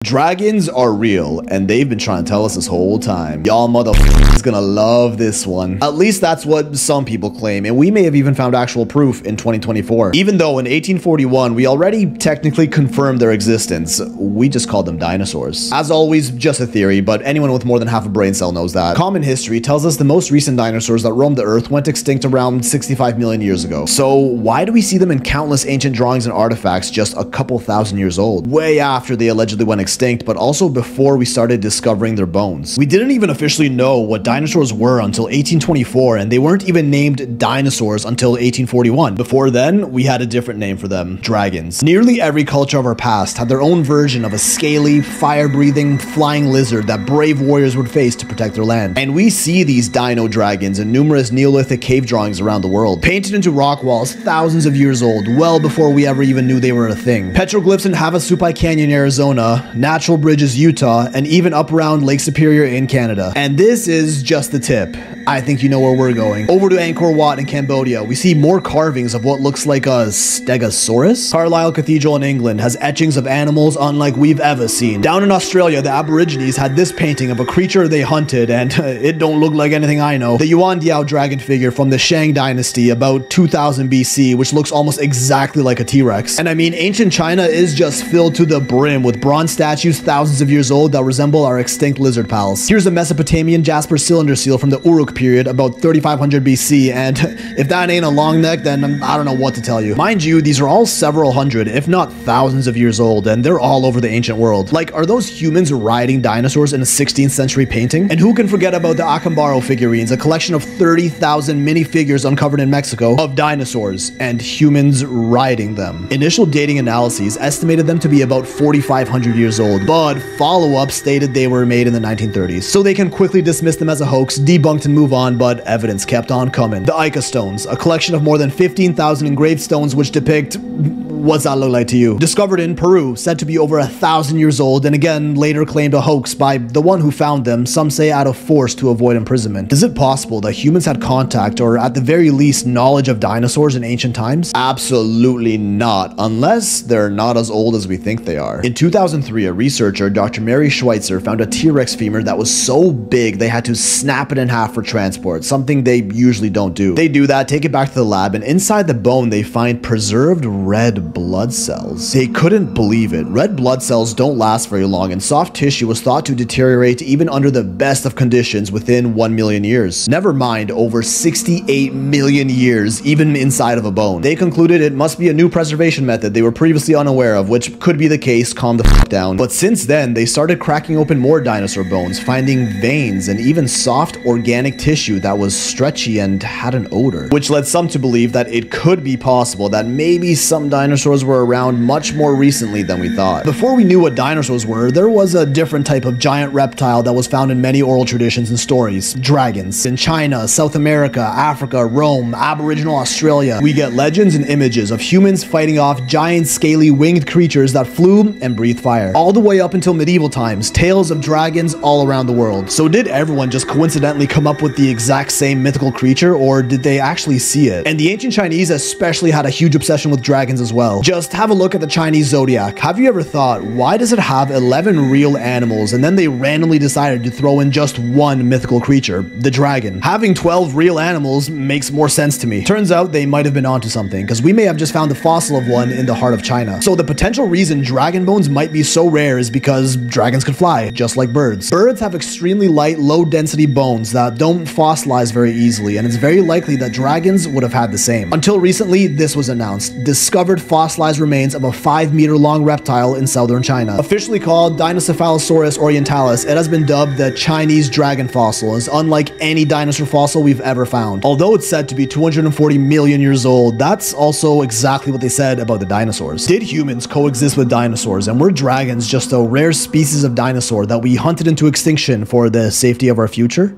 Dragons are real, and they've been trying to tell us this whole time. Y'all motherfuckers gonna love this one. At least that's what some people claim, and we may have even found actual proof in 2024. Even though in 1841, we already technically confirmed their existence, we just called them dinosaurs. As always, just a theory, but anyone with more than half a brain cell knows that. Common history tells us the most recent dinosaurs that roamed the earth went extinct around 65 million years ago. So why do we see them in countless ancient drawings and artifacts just a couple thousand years old? Way after they allegedly went extinct, but also before we started discovering their bones. We didn't even officially know what dinosaurs were until 1824, and they weren't even named dinosaurs until 1841. Before then, we had a different name for them: dragons. Nearly every culture of our past had their own version of a scaly, fire-breathing, flying lizard that brave warriors would face to protect their land. And we see these dino dragons in numerous Neolithic cave drawings around the world, painted into rock walls thousands of years old, well before we ever even knew they were a thing. Petroglyphs in Havasupai Canyon, Arizona, natural bridges, Utah, and even up around Lake Superior in Canada. And this is just the tip. I think you know where we're going. Over to Angkor Wat in Cambodia, we see more carvings of what looks like a stegosaurus. Carlisle Cathedral in England has etchings of animals unlike we've ever seen. Down in Australia, the Aborigines had this painting of a creature they hunted, and it don't look like anything I know. The Yuan Diao dragon figure from the Shang dynasty about 2000 BC, which looks almost exactly like a T-Rex. And I mean, ancient China is just filled to the brim with bronze statues thousands of years old that resemble our extinct lizard pals. Here's a Mesopotamian jasper cylinder seal from the Uruk period about 3500 BC, and if that ain't a long neck, then I don't know what to tell you. Mind you, these are all several hundred, if not thousands of years old, and they're all over the ancient world. Like, are those humans riding dinosaurs in a 16th century painting? And who can forget about the Acambaro figurines, a collection of 30,000 minifigures uncovered in Mexico of dinosaurs and humans riding them. Initial dating analyses estimated them to be about 4,500 years old, but follow-up stated they were made in the 1930s. So they can quickly dismiss them as a hoax, debunked and move on, but evidence kept on coming. The Ica stones, a collection of more than 15,000 engraved stones which depict... what's that look like to you? Discovered in Peru, said to be over 1,000 years old, and again later claimed a hoax by the one who found them, some say out of force to avoid imprisonment. Is it possible that humans had contact, or at the very least knowledge of dinosaurs in ancient times? Absolutely not, unless they're not as old as we think they are. In 2003, a researcher, Dr. Mary Schweitzer, found a T-Rex femur that was so big they had to snap it in half for transport, something they usually don't do. They do that, take it back to the lab, and inside the bone they find preserved red blood cells. They couldn't believe it. Red blood cells don't last very long, and soft tissue was thought to deteriorate even under the best of conditions within 1 million years. Never mind over 68 million years even inside of a bone. They concluded it must be a new preservation method they were previously unaware of, which could be the case. Calm the f down. But since then, they started cracking open more dinosaur bones, finding veins and even soft organic tissue that was stretchy and had an odor, which led some to believe that it could be possible that maybe some dinosaurs were around much more recently than we thought. Before we knew what dinosaurs were, there was a different type of giant reptile that was found in many oral traditions and stories: dragons. In China, South America, Africa, Rome, Aboriginal Australia, we get legends and images of humans fighting off giant scaly winged creatures that flew and breathed fire. All the way up until medieval times, tales of dragons all around the world. So did everyone just coincidentally come up with the exact same mythical creature, or did they actually see it? And the ancient Chinese especially had a huge obsession with dragons as well. Just have a look at the Chinese zodiac. Have you ever thought, why does it have 11 real animals and then they randomly decided to throw in just one mythical creature, the dragon? Having 12 real animals makes more sense to me. Turns out they might have been onto something, because we may have just found the fossil of one in the heart of China. So the potential reason dragon bones might be so rare is because dragons could fly, just like birds. Birds have extremely light, low-density bones that don't fossilize very easily, and it's very likely that dragons would have had the same. Until recently, this was announced: discovered fossilized remains of a 5-meter-long reptile in southern China. Officially called Dinocephalosaurus orientalis, it has been dubbed the Chinese dragon fossil, as unlike any dinosaur fossil we've ever found. Although it's said to be 240 million years old, that's also exactly what they said about the dinosaurs. Did humans coexist with dinosaurs, and were dragons just a rare species of dinosaur that we hunted into extinction for the safety of our future?